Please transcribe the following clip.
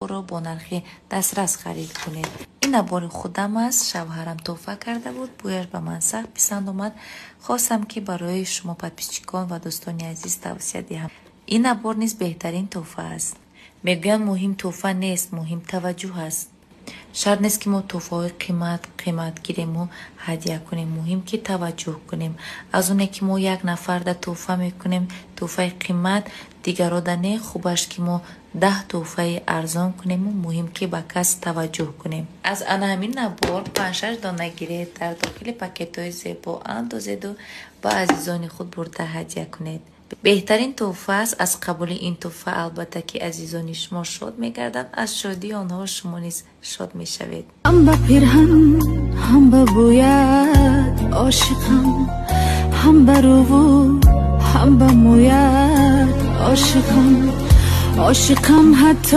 رو با نرخ دسترس خرید کنید. این نبار خودم است، شوهرم تحفه کرده بود، بویش به من سخت پسند آمد. خواستم که برای شما پادپیچکان و دوستان عزیز توصیه دهم. این نبار نیز بهترین تحفه است. میگویند مهم تحفه نیست، مهم توجه است. شرط نیست که ما تحفه های قیمت گیریم و هدیه کنیم، مهم که توجه کنیم. از اونه که ما یک نفر ده تحفه میکنیم تحفه قیمت، دیگر نه خوبش که ما 10 تحفه ارزان کنیم و مهم که به کس توجه کنیم. از همین نبار 5-6 دانه گیرید، در داخل پاکت های زیبا اندازید و با عزیزان خود برده هدیه کنید. بهترین تحفه است. از قبول این تحفه البته که عزیزان شما شاد میگردند، از شادی آنها شما نیز شاد میشوید. هم به پیرهن هم به بویت عاشقم، هم به رو هم به مویت عاشقم حتی